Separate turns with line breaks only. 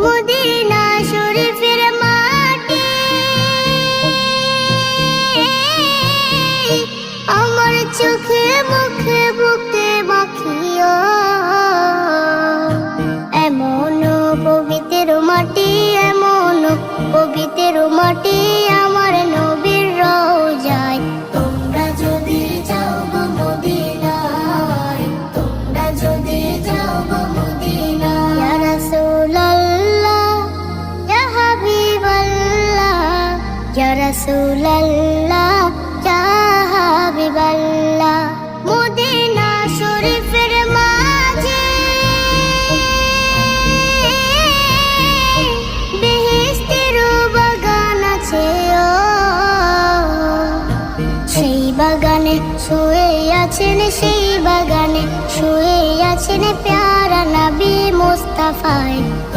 Medina শরীফের মাটি আমার চোখে মুখে বুকে মাখিও। এমন পবিত্র মাটি, এমন পবিত্র মাটি আমার নবীর রওজায়। তোমরা যদি যাও গো মদিনায়, তোমরা যদি যাও গো মদিনায়। ইয়া রাসূলুল্লাহ, ইয়া হাবিবাল্লাহ, ইয়া রাসূলুল্লাহ, ইয়া হাবিবাল্লাহ। মদিনা শরীফের মাঝে বেহেশতের বাগান আছে ও। সেই বাগানে শুয়ে আছেন, সেই বাগানে শুয়ে আছেন প্যারা নবী মুস্তাফা।